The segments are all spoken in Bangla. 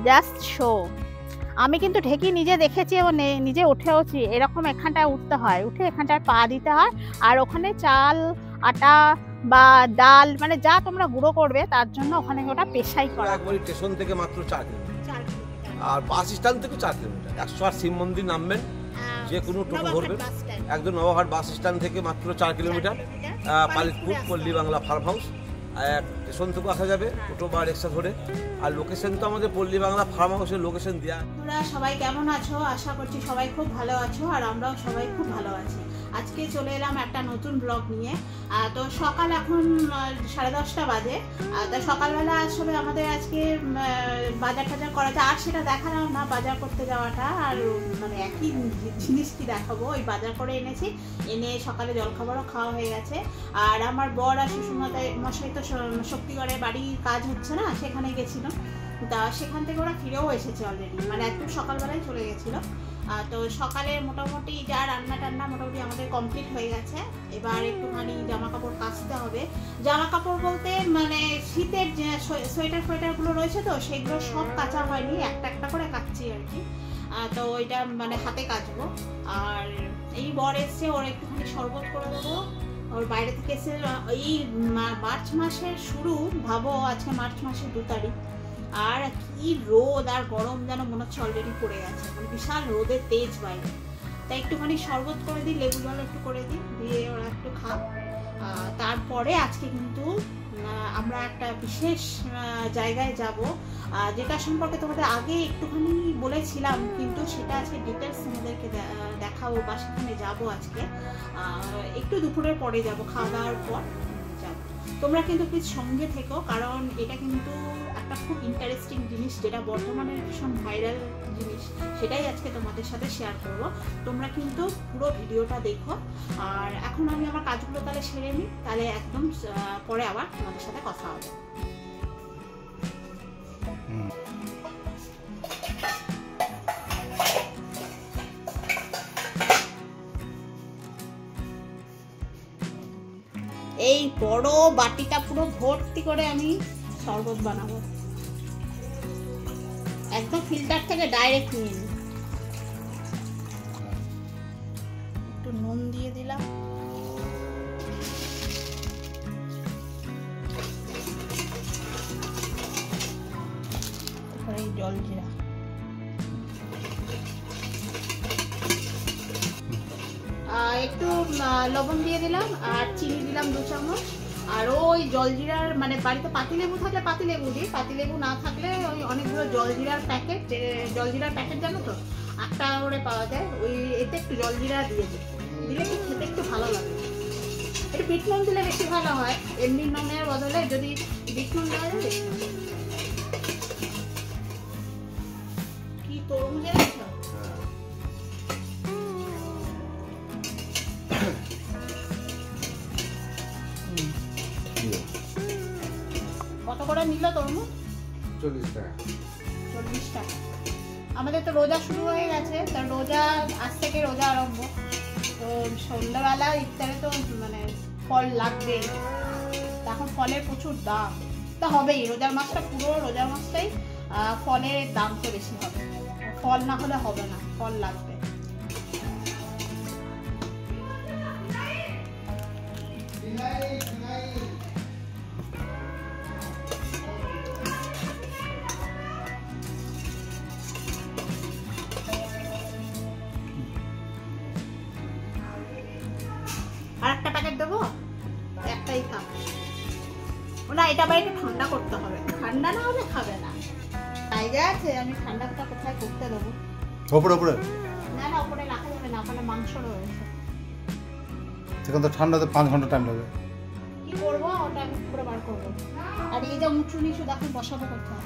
Just show. আমি কিন্তু ঢেকি নিজে দেখেছি এবং নিজে উঠেওছি। এরকম এখানটায় উঠতে হয়, উঠে এখানটায় পা দিতে হয়, আর ওখানে চাল আটা বা ডাল মানে যা তোমরা গুঁড়ো করবে তার জন্য ওখানে ওটা পেশাই করা। একবারই স্টেশন থেকে মাত্র 4 কিলোমিটার, আর বাস স্ট্যান্ড থেকে 4 কিলোমিটার। 108 শিব মন্দির নামবেন, যে কোনো টোটো ধরবেন, একদম নবাবহাট বাস স্ট্যান্ড থেকে মাত্র 4 কিলোমিটার। পালিতপুর পল্লী বাংলা ফার্ম হাউস, স্টেশন থেকে আসা যাবে টোটো বা রিক্সা ধরে। আর লোকেশন তো আমাদের পল্লী বাংলা ফার্ম হাউসের লোকেশন দেওয়া। তোমরা সবাই কেমন আছো? আশা করছি সবাই খুব ভালো আছো, আর আমরাও সবাই খুব ভালো আছি। আজকে চলে এলাম একটা নতুন ব্লগ নিয়ে। তো সকাল এখন 10:30 বাজে। তো সকালবেলা আসলে আমাদের আজকে বাজার টাজার করা যায়, আর সেটা দেখালাম না বাজার করতে যাওয়াটা, আর মানে একই জিনিস কি দেখাবো। ওই বাজার করে এনেছি, এনে সকালে জলখাবারও খাওয়া হয়ে গেছে। আর আমার বর আর শ্বশুরমশাই তো শক্তিগড়ে বাড়ির কাজ হচ্ছে না, সেখানে গেছিল। তা সেখান থেকে ওরা ফিরেও এসেছে অলরেডি, মানে একদম সকালবেলায় চলে গেছিলো। তো সকালে মোটামুটি যা রান্না টান্না মোটামুটি আমাদের কমপ্লিট হয়ে গেছে। এবার একটুখানি জামা কাপড় কাচতে হবে। জামা কাপড় বলতে মানে শীতের যে সোয়েটার ফোয়েটারগুলো রয়েছে তো সেগুলো সব কাচা হয়নি, একটা একটা করে কাচ্ছি আর কি। তো ওইটা মানে হাতে কাচবো। আর এই বর এসছে, ওর একটুখানি শরবত করে দেবো। ওর বাইরে থেকে এসে এই মার্চ মাসের শুরু, ভাবো আজকে মার্চ মাসের 2 তারিখ, আর কি রোদ আর গরম যেন মনে হচ্ছে অলরেডি পড়ে গেছে, মানে বিশাল রোদের তেজ বাইরে। তাই একটুখানি শরবত করে দিই, লেবু জল একটু করে দিই, দিয়ে ওরা একটু খাক। তারপরে আজকে কিন্তু আমরা একটা বিশেষ জায়গায় যাব, যেটা সম্পর্কে তোমাদের আগে একটুখানি বলেছিলাম, কিন্তু সেটা আজকে ডিটেলস তোমাদেরকে দেখাবো বা সেখানে যাবো আজকে। একটু দুপুরের পরে যাব, খাওয়া দাওয়ার পর যাব। তোমরা কিন্তু প্লিজ সঙ্গে থেকো, কারণ এটা কিন্তু একটা খুব ইন্টারেস্টিং জিনিস, যেটা বর্তমানে ভীষণ ভাইরাল জিনিস, সেটাই আজকে তোমাদের সাথে শেয়ার করব। তোমরা কিন্তু পুরো ভিডিওটা দেখো। আর এখন আমি আমার কাজগুলো তাহলে সেরে নিই, তাহলে একদম পরে আবার তোমাদের সাথে কথা হবে। এই বড় বাটিটা পুরো ভর্তি করে আমি শরবত বানাবো, একদম ফিল্টার থেকে ডাইরেক্ট নিয়ে নিই। একটু নুন দিয়ে দিলাম, তারপরে এই জলজিরা, একটু লবণ দিয়ে দিলাম, আর চিনি দিলাম 2 চামচ। আর ওই জলজিরার মানে বাড়িতে পাতিলেবু থাকলে পাতিলেবু দিই, পাতিলেবু না থাকলে ওই অনেকগুলো জলজিরার প্যাকেট, জানো তো 8 টাকা করে পাওয়া যায়, ওই এতে একটু জলজিরা দিয়ে দিই, দিলে কি খেতে একটু ভালো লাগে। একটু বিট নুন দিলে বেশি ভালো হয়, এমনি নুনের বদলে যদি বিট নুন দেওয়া যায় বেশি ভালো। কি তরমুজের কত করে নিল তরমুজ? 40 টাকা। 40 টাকা। আমাদের তো রোজা শুরু হয়ে গেছে, কারণ রোজা আজ থেকে রোজা আরম্ভ। তো সন্ধ্যাবেলা ইফতারে তো মানে ফল লাগবে, এখন ফলের প্রচুর দাম। তা হবেই, রোজার মাসটা পুরো রোজার মাসটাই ফলের দাম তো বেশি হবে, ফল না হলে হবে না, ফল লাগবে। আরেকটা প্যাকেট দেবো, একটাই খাবো না, এটা আবার একটু ঠান্ডা করতে হবে, ঠান্ডা না হলে খাবে না। জায়গা আছে, আমি ঠান্ডাটা কোথায় করতে দেবো? ওপরে না না, ওপরে রাখা যাবে না, ওখানে মাংস রয়েছে, সেখানে তো ঠান্ডাতে 5 ঘন্টা টাইম লাগবে। কি করবো ওটা আমি পুরো বার করবো। আর এই যে উঁচু নিচু দেখো বসাবো কোথায়,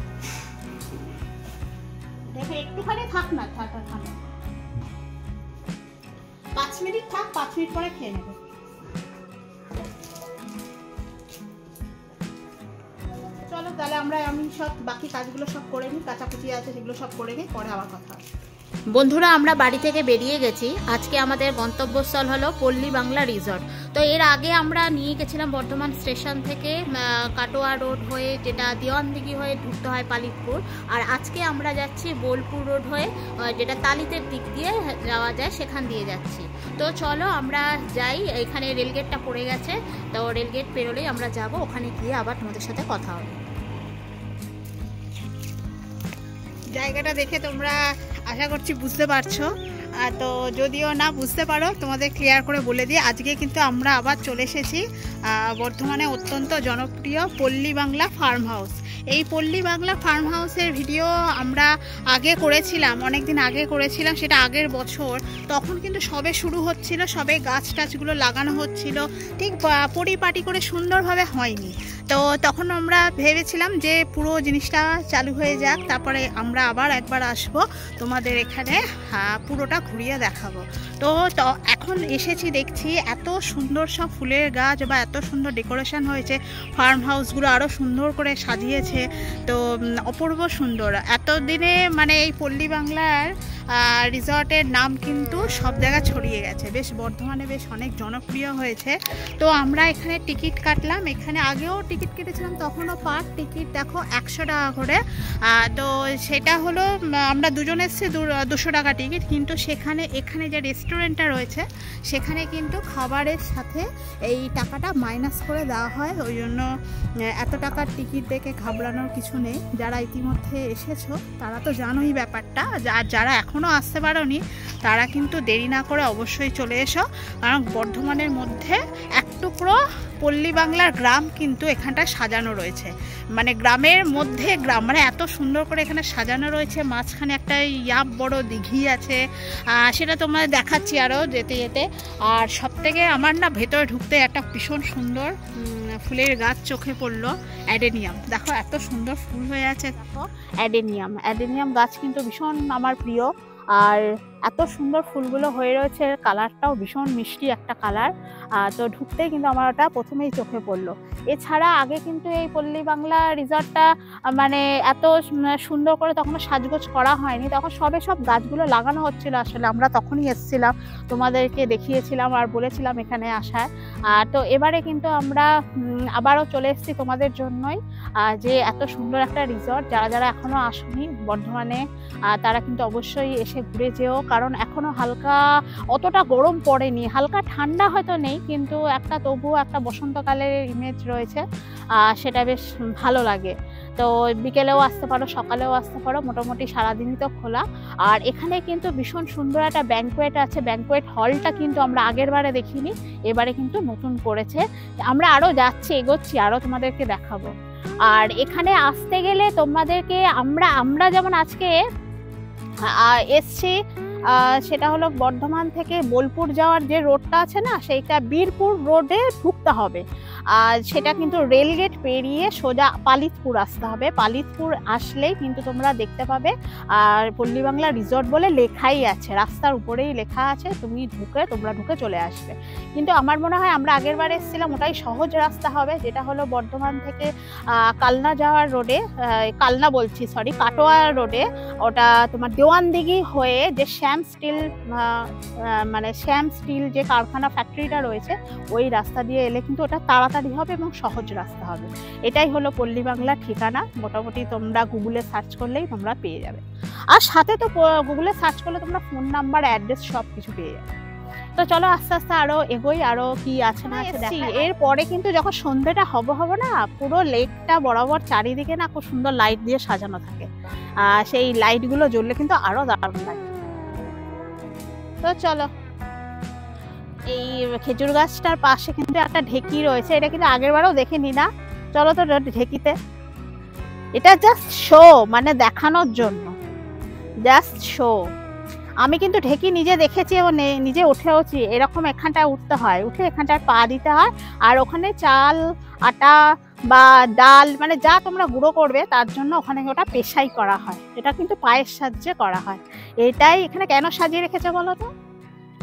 দেখো একটুখানি থাক না, ঠান্ডা 5 মিনিট থাক, 5 মিনিট পরে খেয়ে নেবে। চলো তাহলে আমি সব বাকি কাজগুলো সব করে নিই, কাচাকুচি আছে সেগুলো সব করে নিই, পরে আবার কথা হবে। বন্ধুরা, আমরা বাড়ি থেকে বেরিয়ে গেছি। আজকে আমাদের গন্তব্যস্থল হলো পল্লী বাংলা রিসর্ট। তো এর আগে আমরা নিয়ে গেছিলাম বর্ধমান স্টেশন থেকে কাটোয়া রোড হয়ে, যেটা দেওয়ানদিঘি হয়ে ঢুকতে হয় পালিতপুর, আর আজকে আমরা যাচ্ছি বোলপুর রোড হয়ে, যেটা তালিতের দিক দিয়ে যাওয়া যায়, সেখান দিয়ে যাচ্ছি। তো চলো আমরা যাই। এখানে রেলগেটটা পড়ে গেছে, তো রেলগেট পেরোলেই আমরা যাব, ওখানে গিয়ে আবার তোমাদের সাথে কথা হবে। জায়গাটা দেখে তোমরা আশা করছি বুঝতে পারছো, তো যদিও না বুঝতে পারো তোমাদের ক্লিয়ার করে বলে দিই, আজকে কিন্তু আমরা আবার চলে এসেছি বর্ধমানে অত্যন্ত জনপ্রিয় পল্লী বাংলা ফার্ম হাউস। এই পল্লী বাংলা ফার্ম হাউসের ভিডিও আমরা আগে করেছিলাম, অনেক দিন আগে করেছিলাম, সেটা আগের বছর। তখন কিন্তু সবে শুরু হচ্ছিল, সবে গাছ টাছগুলো লাগানো হচ্ছিল, ঠিক পরিপাটি করে সুন্দরভাবে হয়নি। তো তখন আমরা ভেবেছিলাম যে পুরো জিনিসটা চালু হয়ে যাক, তারপরে আমরা আবার একবার আসব, তোমাদের এখানে পুরোটা ঘুরিয়ে দেখাবো। তো এখন এসেছি, দেখছি এত সুন্দর সব ফুলের গাছ বা এত সুন্দর ডেকোরেশন হয়েছে, ফার্ম হাউসগুলো আরও সুন্দর করে সাজিয়েছে, তো অপূর্ব সুন্দর। এতদিনে মানে এই পল্লী বাংলার রিসর্টের নাম কিন্তু সব জায়গায় ছড়িয়ে গেছে, বেশ বর্ধমানে বেশ অনেক জনপ্রিয় হয়েছে। তো আমরা এখানে টিকিট কাটলাম, এখানে আগেও টিকিট কেটেছিলাম, তখনও পার টিকিট দেখো 100 টাকা করে। তো সেটা হলো আমরা দুজন এসেছি 200 টাকা টিকিট, কিন্তু এখানে যে রেস্টুরেন্টটা রয়েছে সেখানে কিন্তু খাবারের সাথে এই টাকাটা মাইনাস করে দেওয়া হয়, ওই জন্য এত টাকার টিকিট দেখে ঘাবড়ানোর কিছু নেই। যারা ইতিমধ্যে এসেছো তারা তো জানোই ব্যাপারটা, আর যারা এখনও আসতে পারোনি তারা কিন্তু দেরি না করে অবশ্যই চলে এসো, কারণ বর্ধমানের মধ্যে এক টুকরো পল্লী বাংলার গ্রাম কিন্তু এখানটা সাজানো রয়েছে, মানে গ্রামের মধ্যে গ্রাম, মানে এত সুন্দর করে এখানে সাজানো রয়েছে। মাঝখানে একটা বড় দিঘি আছে, সেটা তোমাদের দেখাচ্ছি আরও যেতে যেতে। আর সবথেকে আমার না ভেতরে ঢুকতে একটা ভীষণ সুন্দর ফুলের গাছ চোখে পড়লো, অ্যাডেনিয়াম। দেখো এত সুন্দর ফুল হয়ে আছে, দেখো অ্যাডেনিয়াম গাছ কিন্তু ভীষণ আমার প্রিয়, আর এত সুন্দর ফুলগুলো হয়ে রয়েছে, কালারটাও ভীষণ মিষ্টি একটা কালার। তো ঢুকতেই কিন্তু আমার ওটা প্রথমেই চোখে পড়লো। এছাড়া আগে কিন্তু এই পল্লী বাংলা রিসর্টটা মানে এত সুন্দর করে তখনও সাজগোজ করা হয়নি, তখন সব গাছগুলো লাগানো হচ্ছিল। আসলে আমরা তখনই এসেছিলাম, তোমাদেরকে দেখিয়েছিলাম আর বলেছিলাম এখানে আসায়। তো এবারে কিন্তু আমরা আবারও চলে এসেছি তোমাদের জন্যই, যে এত সুন্দর একটা রিসর্ট। যারা এখনও আসেনি বর্ধমানে তারা কিন্তু অবশ্যই এসে ঘুরে যেও, কারণ এখনও হালকা অতটা গরম পড়েনি, হালকা ঠান্ডা হয়তো নেই, কিন্তু একটা তবুও একটা বসন্তকালের ইমেজ রয়েছে, সেটা বেশ ভালো লাগে। তো বিকেলেও আসতে পারো, সকালেও আসতে পারো, মোটামুটি সারাদিনই তো খোলা। আর এখানে কিন্তু ভীষণ সুন্দর একটা ব্যাঙ্কোয়েট আছে, ব্যাঙ্কোয়েট হলটা কিন্তু আমরা আগের বারে দেখিনি, এবারে কিন্তু নতুন করেছে। আমরা আরও যাচ্ছি, এগোচ্ছি, আরও তোমাদেরকে দেখাবো। আর এখানে আসতে গেলে তোমাদেরকে আমরা যেমন আজকে এসছি, সেটা হলো বর্ধমান থেকে বোলপুর যাওয়ার যে রোডটা আছে না, সেইটা বীরপুর রোডে ঢুকতে হবে, আর সেটা কিন্তু রেলগেট পেরিয়ে সোজা পালিতপুর আসতে হবে। পালিতপুর আসলেই কিন্তু তোমরা দেখতে পাবে, আর পল্লী বাংলা রিসর্ট বলে লেখাই আছে, রাস্তার উপরেই লেখা আছে, তোমরা ঢুকে চলে আসবে। কিন্তু আমার মনে হয় আমরা আগের বার এসেছিলাম ওটাই সহজ রাস্তা হবে, যেটা হলো বর্ধমান থেকে কালনা যাওয়ার রোডে, কাটোয়া রোডে, ওটা তোমার দেওয়ানদিঘি হয়ে যে শ্যাম স্টিল যে কারখানা ফ্যাক্টরিটা রয়েছে, ওই রাস্তা দিয়ে এলে কিন্তু ওটা তাড়াতাড়ি হবে এবং সহজ রাস্তা হবে। এটাই হলো পল্লী বাংলার ঠিকানা। মোটামুটি তোমরা গুগলে সার্চ করলেই তোমরা পেয়ে যাবে, আর সাথে তো গুগলে সার্চ করলে তোমরা ফোন নাম্বার, অ্যাড্রেস সব কিছু পেয়ে যাবে। তো চলো আস্তে আস্তে আরো এগোই, আরো কি আছে না আছে দেখাই। এরপরে কিন্তু যখন সন্ধ্যেটা হবে না, পুরো লেকটা বরাবর চারিদিকে না খুব সুন্দর লাইট দিয়ে সাজানো থাকে, সেই লাইটগুলো জ্বললে কিন্তু আরো দারুণ লাগে। তো চলো, এই খেজুর গাছটার পাশে কিন্তু একটা ঢেকি রয়েছে, এটা কিন্তু আগের বারেও দেখিনি না। চলো তো ঢেকিতে, এটা জাস্ট শো, মানে দেখানোর জন্য, জাস্ট শো। আমি কিন্তু ঢেকি নিজে দেখেছি এবং নিজে উঠেওছি। এরকম এখানটায় উঠতে হয়, উঠে এখানটায় পা দিতে হয়, আর ওখানে চাল, আটা বা ডাল, মানে যা তোমরা গুঁড়ো করবে তার জন্য ওখানে ওটা পেশাই করা হয়, এটা কিন্তু পায়ের সাহায্যে করা হয়। এটাই এখানে কেন সাজিয়ে রেখেছে বলো তো?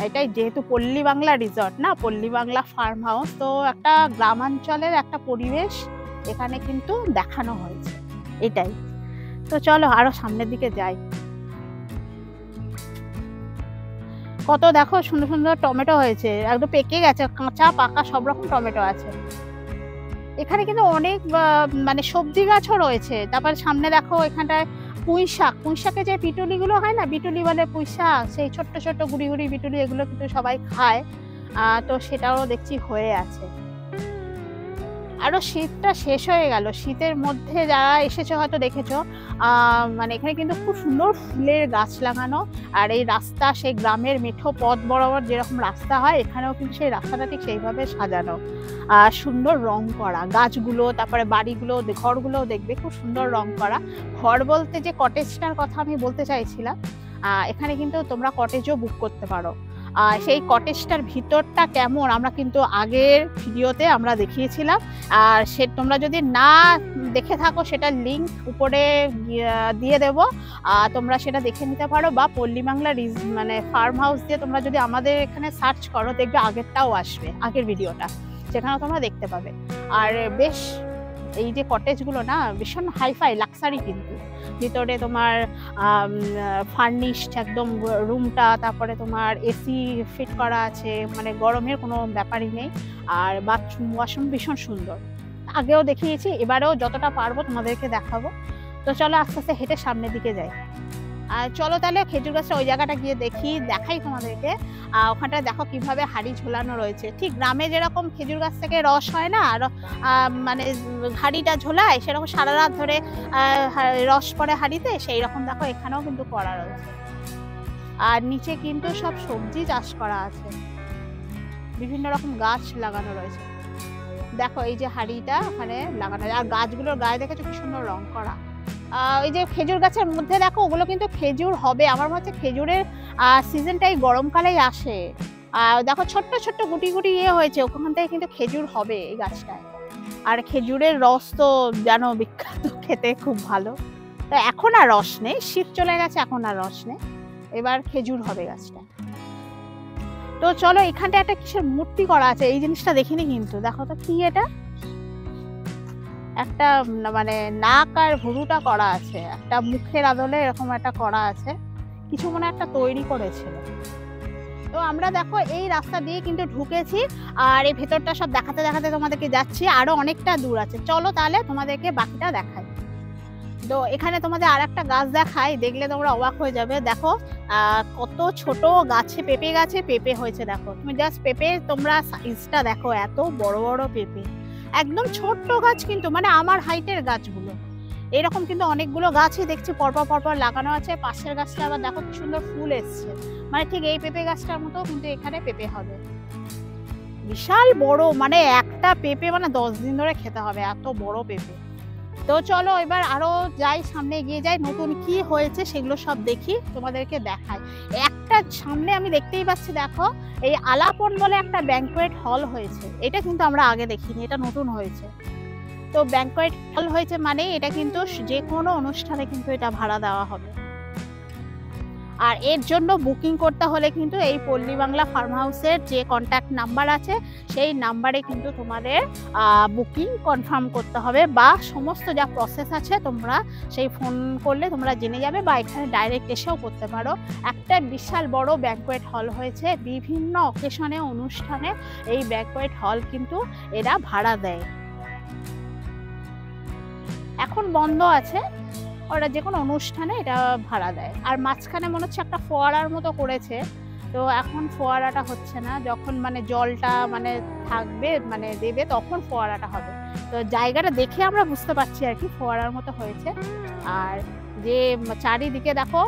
এটাই, যেহেতু পল্লী বাংলা রিসর্ট না, পল্লী বাংলা ফার্ম হাউস, তো একটা গ্রামাঞ্চলের একটা পরিবেশ এখানে কিন্তু দেখানো হয়েছে। এটাই। তো চলো আরো সামনের দিকে যাই। কত দেখো সুন্দর সুন্দর টমেটো হয়েছে, একদম পেকে গেছে, কাঁচা পাকা সব রকম টমেটো আছে এখানে। কিন্তু অনেক মানে সবজি গাছও রয়েছে। তারপর সামনে দেখো এখানটায় পুঁই শাকের যে পিটুলিগুলো হয় না, বিটুলি বলে পুঁই শাক, সেই ছোট্ট ছোট্ট গুড়ি গুড়ি বিটুলি, এগুলো কিন্তু সবাই খায়। তো সেটাও দেখছি হয়ে আছে। আরো শীতটা শেষ হয়ে গেল, শীতের মধ্যে যারা এসেছো হয়তো দেখেছো মানে এখানে কিন্তু খুব সুন্দর ফুলের গাছ লাগানো। আর এই রাস্তা সেই গ্রামের মেঠো পথ বরাবর যেরকম রাস্তা হয়, এখানেও কিন্তু সেই রাস্তাটা ঠিক সেইভাবে সাজানো, সুন্দর রং করা গাছগুলো, তারপরে বাড়িগুলো, ঘরগুলো দেখবে খুব সুন্দর রং করা। ঘর বলতে যে কটেজটার কথা আমি বলতে চাইছিলাম, এখানে কিন্তু তোমরা কটেজও বুক করতে পারো। সেই কটেজটার ভিতরটা কেমন আমরা কিন্তু আগের ভিডিওতে আমরা দেখিয়েছিলাম। আর সে তোমরা যদি না দেখে থাকো সেটার লিঙ্ক উপরে দিয়ে দেবো, তোমরা সেটা দেখে নিতে পারো। বা পল্লী বাংলা মানে ফার্ম হাউস দিয়ে তোমরা যদি আমাদের এখানে সার্চ করো, দেখবে আগেরটাও আসবে, আগের ভিডিওটা, সেখানেও তোমরা দেখতে পাবে। আর বেশ এই যে কটেজগুলো না ভীষণ হাইফাই লাক্সারি, কিন্তু ভিতরে তোমার ফার্নিশড একদম রুমটা, তারপরে তোমার এসি ফিট করা আছে, মানে গরমের কোনো ব্যাপারই নেই। আর বাথরুম ওয়াশরুম ভীষণ সুন্দর, আগেও দেখিয়েছি, এবারেও যতটা পারবো তোমাদেরকে দেখাবো। তো চলো আস্তে আস্তে হেঁটে সামনের দিকে যাই। আর চলো তাহলে খেজুর গাছটা ওই জায়গাটা গিয়ে দেখাই তোমাদেরকে। ওখানটা দেখো কিভাবে হাঁড়ি ঝোলানো রয়েছে, ঠিক গ্রামে যেরকম খেজুর গাছ থেকে রস হয় না, আর মানে হাঁড়িটা ঝোলায়, সেরকম সারা রাত ধরে রস পড়ে হাঁড়িতে, সেই রকম দেখো এখানেও কিন্তু করা রয়েছে। আর নিচে কিন্তু সব সবজি চাষ করা আছে, বিভিন্ন রকম গাছ লাগানো রয়েছে। দেখো এই যে হাঁড়িটা ওখানে লাগানো, আর গাছগুলোর গায়ে দেখেছো কি সুন্দর রং করা। ওই যে খেজুর গাছের মধ্যে দেখো, ওগুলো কিন্তু খেজুর হবে, আমার মনে হচ্ছে খেজুরের সিজনটাই গরমকালেই আসে। দেখো ছোট্ট ছোট্ট গুটি গুটি হয়েছে, ওখান থেকে কিন্তু খেজুর হবে এই গাছটায়। আর খেজুরের রস তো জানো বিখ্যাত, খেতে খুব ভালো। তো এখন আর রস নেই, শীত চলে গেছে, এখন আর রস নেই, এবার খেজুর হবে গাছটা। তো চলো এখানটা একটা কিসের মূর্তি করা আছে, এই জিনিসটা দেখিনি কিন্তু, দেখো তো কি এটা, একটা মানে নাক আর ভুরুটা করা আছে, একটা মুখের আদলে এরকম একটা করা আছে, কিছু মনে একটা তৈরি করেছিল। তো আমরা দেখো এই রাস্তা দিয়ে কিন্তু ঢুকেছি, আর এই ভেতরটা সব দেখাতে দেখাতে তোমাদেরকে যাচ্ছি, আরো অনেকটা দূর আছে। চলো তাহলে তোমাদেরকে বাকিটা দেখাই। তো এখানে তোমাদের আর একটা গাছ দেখাই, দেখলে তোমরা অবাক হয়ে যাবে। দেখো কত ছোট গাছে পেঁপে গাছে পেঁপে হয়েছে, দেখো তুমি জাস্ট পেঁপে তোমরা সাইজটা দেখো, এত বড় বড় পেঁপে, একদম ছোট্ট গাছ কিন্তু, মানে আমার হাইটের গাছগুলো। এরকম কিন্তু অনেকগুলো গাছই দেখছি পরপর পরপর লাগানো আছে। পাশের গাছটা আবার দেখো কি সুন্দর ফুল এসছে, মানে ঠিক এই পেঁপে গাছটার মতো কিন্তু এখানে পেঁপে হবে, বিশাল বড়, মানে একটা পেঁপে মানে 10 দিন ধরে খেতে হবে, এত বড় পেঁপে। তো চলো এবার আরো যাই, সামনে গিয়ে যাই, নতুন কি হয়েছে সেগুলো সব দেখি, তোমাদেরকে দেখাই। একটা সামনে আমি দেখতেই পাচ্ছি, দেখো এই আলাপন বলে একটা ব্যাংকোয়েট হল হয়েছে, এটা কিন্তু আমরা আগে দেখিনি, এটা নতুন হয়েছে। তো ব্যাংকোয়েট হল হয়েছে মানে এটা কিন্তু যে কোনো অনুষ্ঠানে কিন্তু এটা ভাড়া দেওয়া হবে। আর এর জন্য বুকিং করতে হলে কিন্তু এই পল্লী বাংলা ফার্ম হাউসের যে কন্ট্যাক্ট নাম্বার আছে, সেই নাম্বারে কিন্তু তোমাদের বুকিং কনফার্ম করতে হবে, বা সমস্ত যা প্রসেস আছে তোমরা সেই ফোন করলে তোমরা জেনে যাবে, বা এখানে ডাইরেক্ট এসেও করতে পারো। একটা বিশাল বড় ব্যাংকোয়েট হল হয়েছে, বিভিন্ন অকেশনে অনুষ্ঠানে এই ব্যাংকোয়েট হল কিন্তু এরা ভাড়া দেয়। এখন বন্ধ আছে, ওরা যে কোনো অনুষ্ঠানে এটা ভাড়া দেয়। আর মাঝখানে মনে হচ্ছে একটা ফোয়ারার মতো করেছে, তো এখন ফোয়ারাটা হচ্ছে না, যখন মানে জলটা মানে থাকবে মানে দেবে তখন ফোয়ারাটা হবে। তো জায়গাটা দেখে আমরা বুঝতে পারছি আর কি ফোয়ারার মতো হয়েছে। আর যে চারিদিকে দেখো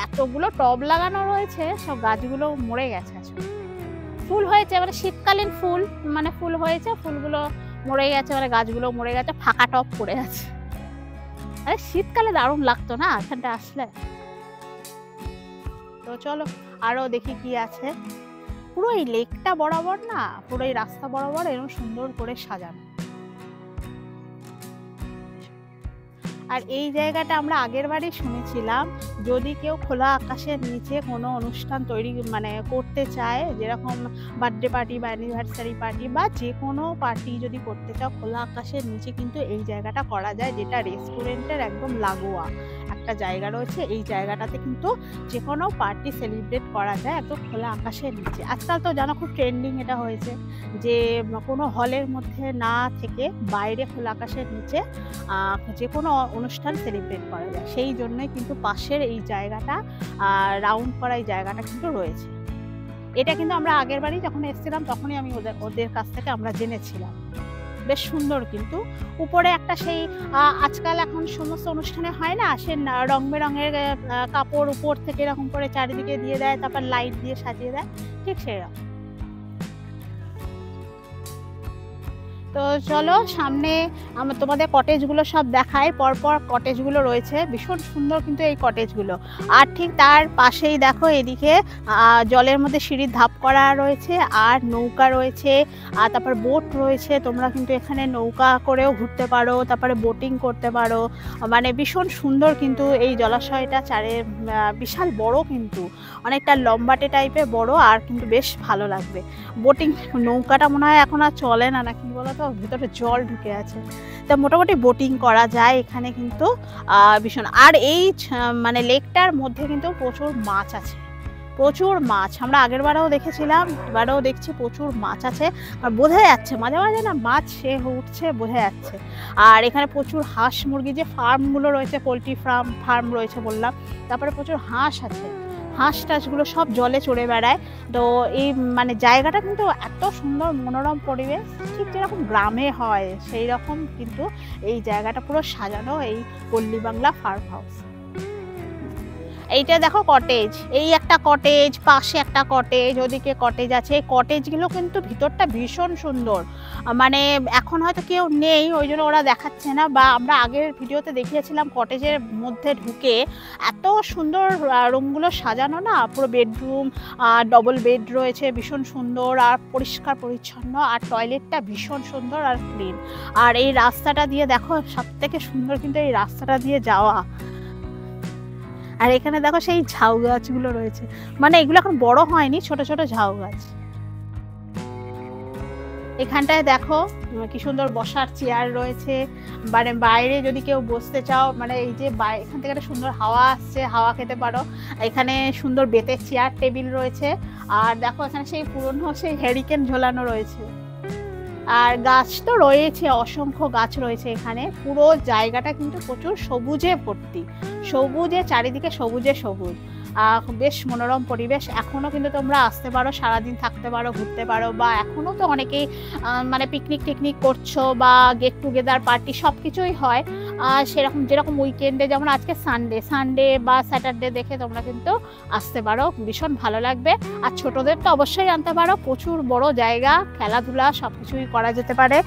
এতগুলো টব লাগানো রয়েছে, সব গাছগুলো মরে গেছে, ফুল হয়েছে মানে শীতকালীন ফুল, মানে ফুল হয়েছে, ফুলগুলো মরে গেছে, মানে গাছগুলো মরে গেছে, ফাঁকা টব পড়ে আছে। আরে শীতকালে দারুণ লাগতো না এখানটা আসলে। তো চলো আরো দেখি কি আছে। পুরো এই লেকটা বরাবর না, পুরো এই রাস্তা বরাবর এরকম সুন্দর করে সাজানো। আর এই জায়গাটা আমরা আগের বারই শুনেছিলাম, যদি কেউ খোলা আকাশের নিচে কোনো অনুষ্ঠান তৈরি মানে করতে চায়, যেরকম বার্থডে পার্টি বা অ্যানিভার্সারি পার্টি বা যে কোনো পার্টি যদি করতে চাও, খোলা আকাশের নিচে কিন্তু এই জায়গাটা করা যায়, যেটা রেস্টুরেন্টের একদম লাগোয়া একটা জায়গা রয়েছে। এই জায়গাটাতে কিন্তু যে কোনো পার্টি সেলিব্রেট করা যায় একদম খোলা আকাশের নিচে। আজকাল তো জানো খুব ট্রেন্ডিং এটা হয়েছে যে কোনো হলের মধ্যে না থেকে বাইরে খোলা আকাশের নিচে যে কোনো অনুষ্ঠান সেলিব্রেট করা যায়। সেই জন্যই কিন্তু পাশের এই জায়গাটা রাউন্ড করা এই জায়গাটা কিন্তু রয়েছে। এটা কিন্তু আমরা আগের বারই যখন এসেছিলাম তখনই আমি ওদের কাছ থেকে আমরা জেনেছিলাম। বেশ সুন্দর, কিন্তু উপরে একটা সেই আজকাল এখন সমস্ত অনুষ্ঠানে হয় না, সে রং বেরঙের কাপড় উপর থেকে এরকম করে চারিদিকে দিয়ে দেয়, তারপর লাইট দিয়ে সাজিয়ে দেয়, ঠিক সেরকম। তো চলো সামনে আমরা তোমাদের কটেজগুলো সব দেখাই, পরপর কটেজগুলো রয়েছে, ভীষণ সুন্দর কিন্তু এই কটেজগুলো। আর ঠিক তার পাশেই দেখো এদিকে জলের মধ্যে সিঁড়ির ধাপ করা রয়েছে, আর নৌকা রয়েছে, আর তারপর বোট রয়েছে। তোমরা কিন্তু এখানে নৌকা করেও ঘুরতে পারো, তারপরে বোটিং করতে পারো। মানে ভীষণ সুন্দর কিন্তু এই জলাশয়টা, চারে বিশাল বড়, কিন্তু অনেকটা লম্বাটে টাইপের বড়, আর কিন্তু বেশ ভালো লাগবে। বোটিং নৌকাটা মনে হয় এখন আর চলে না, নাকি বলো তো, ভিতরে জল ঢুকে আছে, তা মোটামুটি বোটিং করা যায় এখানে কিন্তু ভীষণ। আর এই মানে লেকটার মধ্যে কিন্তু প্রচুর মাছ আছে, প্রচুর মাছ। আমরা আগের বারেও দেখেছিলাম, এবারেও দেখছি প্রচুর মাছ আছে, আর বোঝা যাচ্ছে মাঝে মাঝে না মাছ সে উঠছে, বোঝা যাচ্ছে। আর এখানে প্রচুর হাঁস মুরগি যে ফার্মগুলো রয়েছে, পোলট্রি ফার্ম রয়েছে বললাম, তারপরে প্রচুর হাঁস আছে, হাঁস টাঁসগুলো সব জলে চড়ে বেড়ায়। তো এই মানে জায়গাটা কিন্তু এত সুন্দর মনোরম পরিবেশ, ঠিক যেরকম গ্রামে হয় সেই রকম কিন্তু এই জায়গাটা পুরো সাজানো, এই পল্লী বাংলা ফার্ম হাউস। এইটা দেখো কটেজ, এই একটা কটেজ, পাশে একটা কটেজ, ওদিকে কটেজ আছে। এই কটেজগুলো কিন্তু ভিতরটা ভীষণ সুন্দর, মানে এখন হয়তো কেউ নেই ওই জন্য ওরা দেখাচ্ছে না, বা আমরা আগের ভিডিওতে দেখিয়েছিলাম কটেজের মধ্যে ঢুকে এত সুন্দর রুমগুলো সাজানো না, পুরো বেডরুম, ডবল বেড রয়েছে, ভীষণ সুন্দর আর পরিষ্কার পরিচ্ছন্ন, আর টয়লেটটা ভীষণ সুন্দর আর ক্লিন। আর এই রাস্তাটা দিয়ে দেখো, সব থেকে সুন্দর কিন্তু এই রাস্তাটা দিয়ে যাওয়া। আর এখানে দেখো সেই ঝাউ গাছগুলো রয়েছে, মানে এগুলো এখন বড় হয়নি, ছোট ছোট ঝাউ গাছ। এখানটায় দেখো কি সুন্দর বসার চেয়ার রয়েছে, মানে বাইরে যদি কেউ বসতে চাও, মানে এই যে এখান থেকে একটা সুন্দর হাওয়া আসছে, হাওয়া খেতে পারো। এখানে সুন্দর বেতের চেয়ার টেবিল রয়েছে, আর দেখো এখানে সেই পুরনো সেই হ্যারিকেন ঝোলানো রয়েছে। আর গাছ তো রয়েছে, অসংখ্য গাছ রয়েছে এখানে। পুরো জায়গাটা কিন্তু প্রচুর সবুজে ভর্তি, সবুজে চারিদিকে সবুজে সবুজ, বেশ মনোরম পরিবেশ। এখনও কিন্তু তোমরা আসতে পারো, সারাদিন থাকতে পারো, ঘুরতে পারো, বা এখনও তো অনেকেই মানে পিকনিক টিকনিক করছো, বা গেট টুগেদার পার্টি সব কিছুই হয় সেরকম। যেরকম উইকেন্ডে, যেমন আজকে সানডে বা স্যাটারডে দেখে তোমরা কিন্তু আসতে পারো, ভীষণ ভালো লাগবে। আর ছোটদের তো অবশ্যই আনতে পারো, প্রচুর বড় জায়গা, খেলাধুলা সব কিছুই করা যেতে পারে,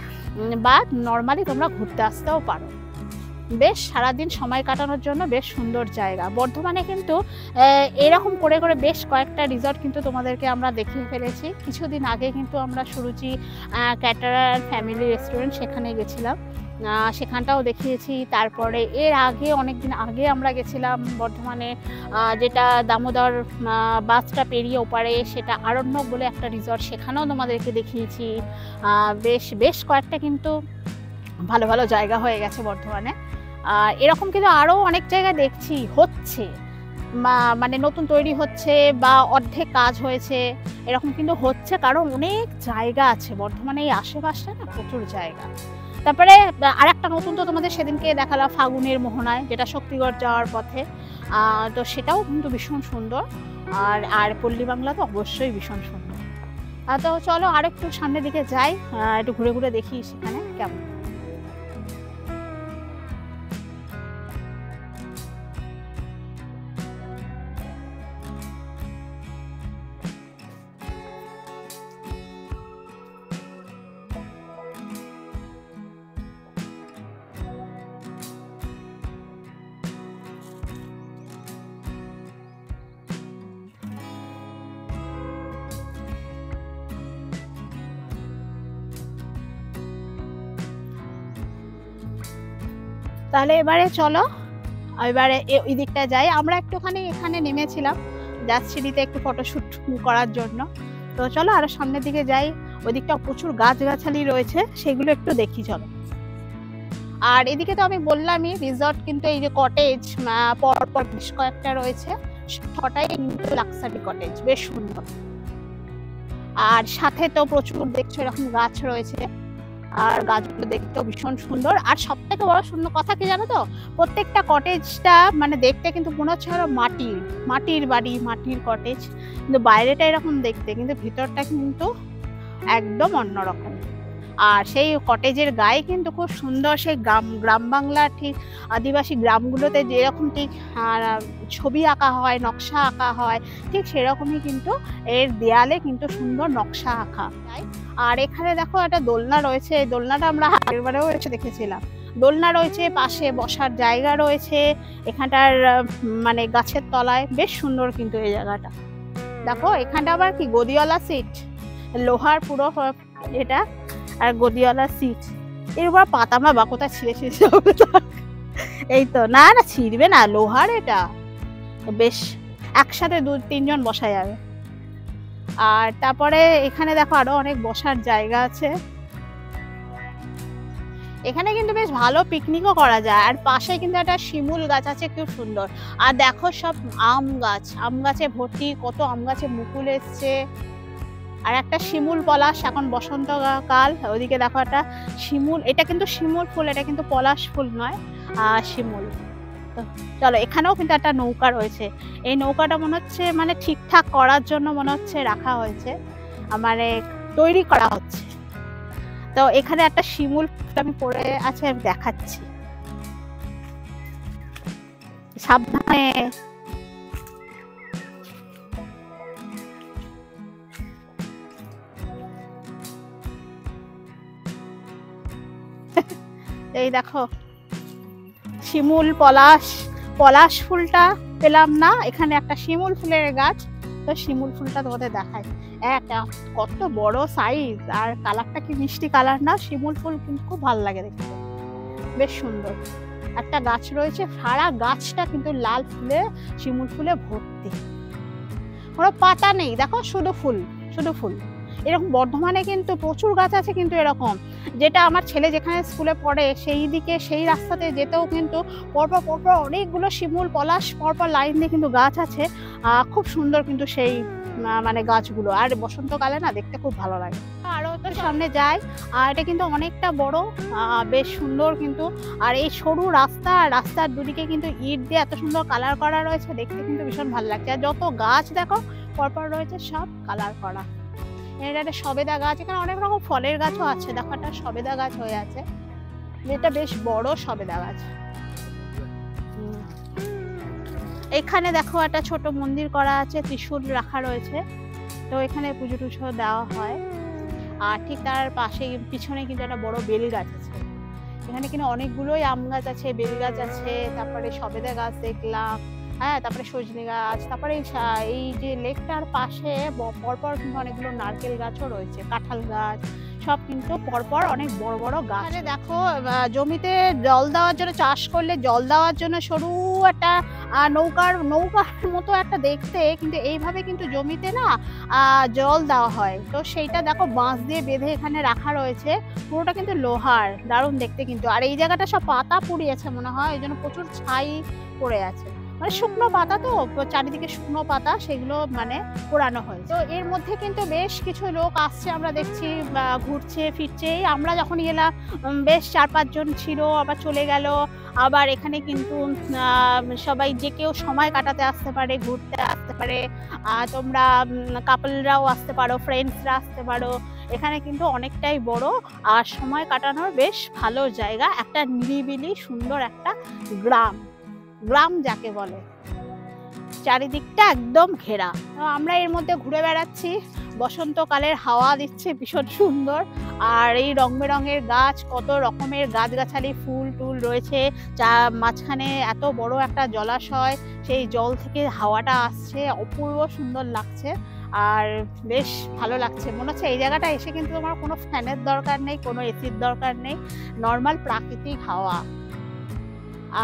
বা নর্মালি তোমরা ঘুরতে আসতেও পারো। বেশ সারাদিন সময় কাটানোর জন্য বেশ সুন্দর জায়গা। বর্ধমানে কিন্তু এরকম করে করে বেশ কয়েকটা রিসর্ট কিন্তু তোমাদেরকে আমরা দেখিয়ে ফেলেছি। কিছুদিন আগে কিন্তু আমরা সুরুচি ক্যাটারার ফ্যামিলি রেস্টুরেন্ট, সেখানে গেছিলাম, সেখানটাও দেখিয়েছি। তারপরে এর আগে অনেক দিন আগে আমরা গেছিলাম বর্ধমানে, যেটা দামোদর বাসটা পেরিয়ে ওপারে, সেটা আরণ্যক বলে একটা রিসর্ট, সেখানেও তোমাদেরকে দেখিয়েছি। বেশ কয়েকটা কিন্তু ভালো ভালো জায়গা হয়ে গেছে বর্ধমানে। এরকম কিন্তু আরও অনেক জায়গায় দেখছি হচ্ছে, মানে নতুন তৈরি হচ্ছে বা অর্ধেক কাজ হয়েছে, এরকম কিন্তু হচ্ছে, কারণ অনেক জায়গা আছে বর্ধমানে, এই আশেপাশে না প্রচুর জায়গা। তারপরে আর একটা নতুন তো তোমাদের সেদিনকে দেখালাম ফাগুনের মোহনায়, যেটা শক্তিগড় যাওয়ার পথে, তো সেটাও কিন্তু ভীষণ সুন্দর। আর পল্লী বাংলা তো অবশ্যই ভীষণ সুন্দর। তো চলো আর একটু সামনের দিকে যাই, একটু ঘুরে ঘুরে দেখি সেখানে কেমন। তাহলে এবারে চলো এবারে ওই দিকটা যাই। আমরা একটুখানি এখানে নেমেছিলাম যাচ্ছিলিতে একটু ফটোশ্যুট করার জন্য। তো চলো আরো সামনের দিকে যাই, ওই দিকটা প্রচুর গাছগাছালি রয়েছে, সেগুলো একটু দেখি চলো। আর এদিকে তো আমি বললামই রিসর্ট, কিন্তু এই যে কটেজ পরপর বেশ কয়েকটা রয়েছে, ছটাই কিন্তু লাক্সারি কটেজ, বেশ সুন্দর। আর সাথে তো প্রচুর দেখছো এরকম গাছ রয়েছে, আর গাছগুলো দেখতেও ভীষণ সুন্দর। আর সব থেকে বড় সুন্দর কথা কি জানো তো, প্রত্যেকটা কটেজটা মানে দেখতে কিন্তু মনে হচ্ছে মাটির বাড়ি, মাটির কটেজ, কিন্তু বাইরেটা এরকম দেখতে, কিন্তু ভিতরটা কিন্তু একদম অন্যরকম। আর সেই কটেজের গায়ে কিন্তু খুব সুন্দর সেই গ্রাম বাংলার ঠিক আদিবাসী গ্রামগুলোতে যেরকম ঠিক ছবি আঁকা হয়, নকশা আঁকা হয়, ঠিক সেরকমই কিন্তু এর দেয়ালে কিন্তু সুন্দর নকশা আঁকা। আর এখানে দেখো একটা দোলনা রয়েছে, এই দোলনাটা আমরা আগেরবারেও এসে দেখেছিলাম। দোলনা রয়েছে, পাশে বসার জায়গা রয়েছে এখানটার মানে গাছের তলায়, বেশ সুন্দর কিন্তু এই জায়গাটা। দেখো এখানটা আবার কি গদিওয়ালা সিট, লোহার পুরো এটা, আর গদিওয়ালা সিট। এর উপর পাতামা বা কোথায় ছিঁড়ে যাবে, এই তো না ছিঁড়বে না, লোহার এটা, বেশ একসাথে 2-3 জন বসা যাবে। আর তারপরে এখানে দেখো আরো অনেক বসার জায়গা আছে, এখানে কিন্তু বেশ ভালো পিকনিকও করা যায়। আর পাশে কিন্তু একটা শিমুল গাছ আছে, খুব সুন্দর। আর দেখো সব আম গাছে ভর্তি, কত আম গাছে মুকুল এসছে। আর একটা শিমুল পলাশ, এখন বসন্তকাল, ওইদিকে দেখো একটা শিমুল, এটা কিন্তু শিমুল ফুল, এটা কিন্তু পলাশ ফুল নয়, শিমুল। তো চলো, এখানেও কিন্তু একটা নৌকা রয়েছে, এই নৌকাটা মনে হচ্ছে মানে ঠিকঠাক করার জন্য মনে হচ্ছে রাখা হয়েছে, মানে তৈরি করা হচ্ছে। তো এখানে একটা শিমুল ফুল আমি পড়ে আছে, আমি দেখাচ্ছি, সাবধানে। এই দেখো শিমুল পলাশ ফুলটা পেলাম না, এখানে একটা শিমুল ফুলের গাছ। তো শিমুল ফুলটা তোমাদের দেখায়, কত বড় সাইজ, আর কালারটা কি মিষ্টি কালার না, শিমুল ফুল কিন্তু খুব ভালো লাগে দেখতে, বেশ সুন্দর। একটা গাছ রয়েছে, সারা গাছটা কিন্তু লাল ফুলে, শিমুল ফুলে ভর্তি, কোনো পাতা নেই, দেখো শুধু ফুল। এরকম বর্ধমানে কিন্তু প্রচুর গাছ আছে, কিন্তু এরকম যেটা আমার ছেলে যেখানে স্কুলে পড়ে সেই দিকে, সেই রাস্তাতে যেতেও কিন্তু পরপর অনেকগুলো শিমুল পলাশ পরপর লাইন দিয়ে কিন্তু গাছ আছে, খুব সুন্দর কিন্তু সেই মানে গাছগুলো। আর বসন্তকালে না দেখতে খুব ভালো লাগে। আরও তো সামনে যাই, আর এটা কিন্তু অনেকটা বড়, বেশ সুন্দর কিন্তু। আর এই সরু রাস্তার দুদিকে কিন্তু ইট দিয়ে এত সুন্দর কালার করা রয়েছে, দেখতে কিন্তু ভীষণ ভালো লাগছে। আর যত গাছ দেখো পরপর রয়েছে, সব কালার করা। এটা একটা সবেদা গাছ, এখানে অনেক রকম ফলের গাছও আছে, দেখো একটা সবেদা গাছ হয়ে আছে, যেটা বেশ বড় সবেদা গাছ। এখানে দেখো একটা ছোট মন্দির করা আছে, ত্রিশূল রাখা রয়েছে, তো এখানে পুজো টুজো দেওয়া হয়। আর ঠিক তার পাশে পিছনে কিন্তু একটা বড় বেল গাছ আছে, এখানে কিন্তু অনেকগুলোই আম গাছ আছে, বেল গাছ আছে, তারপরে সবেদা গাছ দেখলাম, হ্যাঁ, তারপরে সজনে গাছ, তারপরে এই যে লেকটার পাশে পরপর কিন্তু অনেকগুলো নারকেল গাছও রয়েছে, কাঁঠাল গাছ, সব কিন্তু পরপর অনেক বড় বড় গাছ। দেখো জমিতে জল দেওয়ার জন্য, চাষ করলে জল দেওয়ার জন্য সরু একটা নৌকার মতো একটা দেখতে, কিন্তু এইভাবে কিন্তু জমিতে না জল দেওয়া হয়। তো সেইটা দেখো বাঁশ দিয়ে বেঁধে এখানে রাখা রয়েছে, পুরোটা কিন্তু লোহার, দারুণ দেখতে কিন্তু। আর এই জায়গাটা সব পাতা পুড়িয়েছে মনে হয়, এই জন্য প্রচুর ছাই পড়ে আছে, মানে শুকনো পাতা, তো চারিদিকে শুকনো পাতা, সেগুলো মানে পোড়ানো হয়। তো এর মধ্যে কিন্তু বেশ কিছু লোক আসছে, আমরা দেখছি ঘুরছে ফিরছে। আমরা যখন গেলাম বেশ 4-5 জন ছিল, আবার চলে গেল। আবার এখানে কিন্তু সবাই যে কেউ সময় কাটাতে আসতে পারে, ঘুরতে আসতে পারে, তোমরা কাপলরাও আসতে পারো, ফ্রেন্ডসরা আসতে পারো। এখানে কিন্তু অনেকটাই বড়, আর সময় কাটানোর বেশ ভালো জায়গা, একটা নিরিবিলি সুন্দর একটা গ্রাম যাকে বলে, চারিদিকটা একদম ঘেরা। আমরা এর মধ্যে ঘুরে বেড়াচ্ছি, বসন্তকালের হাওয়া দিচ্ছে ভীষণ সুন্দর। আর এই রং বেরঙের গাছ, কত রকমের গাছগাছালি, ফুল টুল রয়েছে, মাঝখানে এত বড় একটা জলাশয়, সেই জল থেকে হাওয়াটা আসছে, অপূর্ব সুন্দর লাগছে। আর বেশ ভালো লাগছে, মনে হচ্ছে এই জায়গাটা এসে কিন্তু তোমার কোনো ফ্যানের দরকার নেই, কোনো এসির দরকার নেই, নর্মাল প্রাকৃতিক হাওয়া।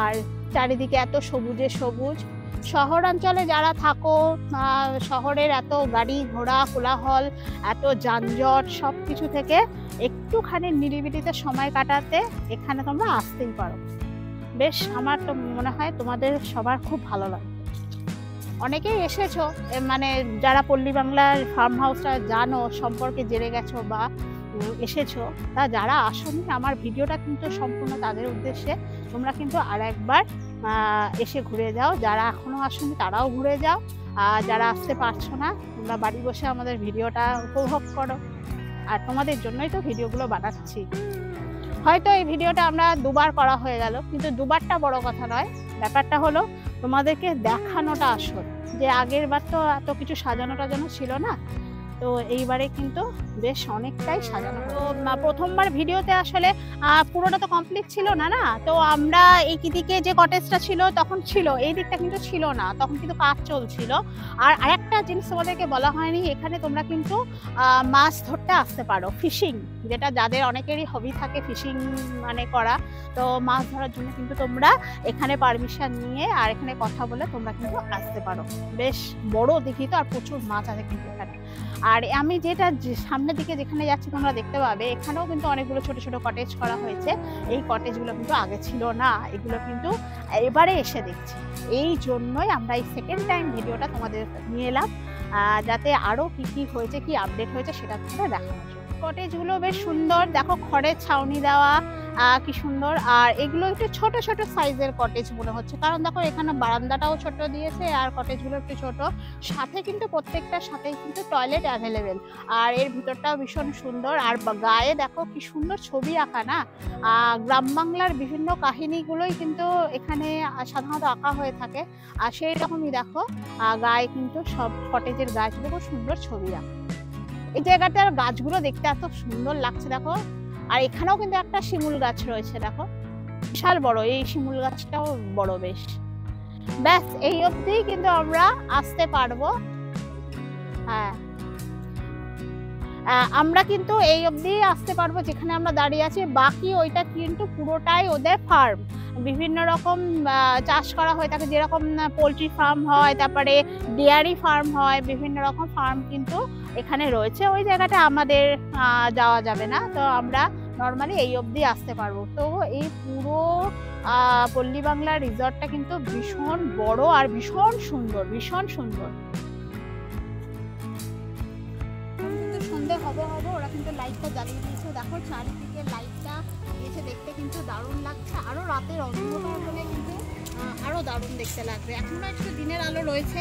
আর চারিদিকে এত সবুজে সবুজ। শহরাঞ্চলে যারা থাকো, শহরের এত গাড়ি ঘোড়া কোলাহল, এত যানজট, সব কিছু থেকে একটুখানি নিরিবিলিতে সময় কাটাতে এখানে তোমরা আসতেই পারো। বেশ, আমার তো মনে হয় তোমাদের সবার খুব ভালো লাগবে। অনেকেই এসেছো, মানে যারা পল্লী বাংলার ফার্ম হাউসটা জানো, সম্পর্কে জেনে গেছো বা এসেছো, তা যারা আসোনি আমার ভিডিওটা কিন্তু সম্পূর্ণ তাদের উদ্দেশ্যে। তোমরা কিন্তু আর একবার এসে ঘুরে যাও, যারা এখনো আসোনি তারাও ঘুরে যাও, আর যারা আসতে পারছো না তোমরা বাড়ি বসে আমাদের ভিডিওটা উপভোগ করো। আর তোমাদের জন্যই তো ভিডিওগুলো বানাচ্ছি। হয়তো এই ভিডিওটা আমরা দুবার করা হয়ে গেল, কিন্তু দুবারটা বড় কথা নয়, ব্যাপারটা হলো তোমাদেরকে দেখানোটা আসল। যে আগের বার তো এত কিছু সাজানো টাজানো ছিল না, তো এইবারে কিন্তু বেশ অনেকটাই সাজানো। তো প্রথমবার ভিডিওতে আসলে পুরোটা তো কমপ্লিট ছিল না, তো আমরা এই দিকে যে কটেজটা ছিল তখন ছিল, এই দিকটা কিন্তু ছিল না, তখন কিন্তু কাজ চলছিল। আর আরেকটা জিনিস তোমাদেরকে বলা হয়নি, এখানে তোমরা কিন্তু মাছ ধরতে আসতে পারো, ফিশিং, যেটা যাদের অনেকেরই হবি থাকে ফিশিং মানে করা, তো মাছ ধরার জন্য কিন্তু তোমরা এখানে পারমিশন নিয়ে আর এখানে কথা বলে তোমরা কিন্তু আসতে পারো। বেশ বড় দেখি তো, আর প্রচুর মাছ আছে কিন্তু এখানে। আর আমি যেটা সামনের দিকে যেখানে যাচ্ছি তোমরা দেখতে পাবে, এখানেও কিন্তু অনেকগুলো ছোট ছোট কটেজ করা হয়েছে। এই কটেজগুলো কিন্তু আগে ছিল না, এগুলো কিন্তু এবারে এসে দেখছি। এই জন্যই আমরা এই সেকেন্ড টাইম ভিডিওটা তোমাদের নিয়ে এলাম, যাতে আরও কী কী হয়েছে, কি আপডেট হয়েছে সেটা তোমরা দেখানো। কটেজগুলো বেশ সুন্দর, দেখো খড়ের ছাউনি দেওয়া, কি সুন্দর। আর এগুলো একটু ছোট ছোট সাইজের কটেজ মনে হচ্ছে, কারণ দেখো এখানে বারান্দাটাও ছোট দিয়েছে আর কটেজগুলো একটু ছোট। সাথে কিন্তু প্রত্যেকটার সাথেই কিন্তু টয়লেট অ্যাভেলেবেল, আর এর ভিতরটাও ভীষণ সুন্দর। আর গায়ে দেখো কি সুন্দর ছবি আঁকা না, গ্রাম বাংলার বিভিন্ন কাহিনীগুলোই কিন্তু এখানে সাধারণত আঁকা হয়ে থাকে। আর সেই রকমই দেখো গায়ে কিন্তু সব কটেজের গায়ে কিন্তু খুব সুন্দর ছবি আঁকা। এই জায়গাটার গাছগুলো দেখতে এত সুন্দর লাগছে দেখো। আর এখানেও কিন্তু একটা শিমুল গাছ রয়েছে, দেখো বিশাল বড়, এই শিমুল গাছটাও বড় বেশ। ব্যাস এই অবধি কিন্তু আমরা আসতে পারবো। হ্যাঁ, আমরা কিন্তু এই অবধি আসতে পারবো যেখানে আমরা দাঁড়িয়ে আছি। বাকি ওইটা কিন্তু পুরোটাই ওদের ফার্ম, বিভিন্ন রকম চাষ করা হয়ে থাকে, যেরকম পোলট্রি ফার্ম হয়, তারপরে ডেয়ারি ফার্ম হয়, বিভিন্ন রকম ফার্ম কিন্তু এখানে রয়েছে। ওই জায়গাটা আমাদের যাওয়া যাবে না, তো আমরা নর্মালি এই অবধি আসতে পারবো। তো এই পুরো পল্লী বাংলা রিসর্টটা কিন্তু ভীষণ বড় আর ভীষণ সুন্দর, ভীষণ সুন্দর। সন্ধে হবে ওরা কিন্তু লাইটটা জ্বালিয়ে দিয়েছে, দেখো চারিদিকে লাইটটা দিয়েছে, দেখতে কিন্তু দারুণ লাগছে। আরও রাতের অন্ধকার হলে কিন্তু আরও দারুণ দেখতে লাগবে। এখনও একটু দিনের আলো রয়েছে,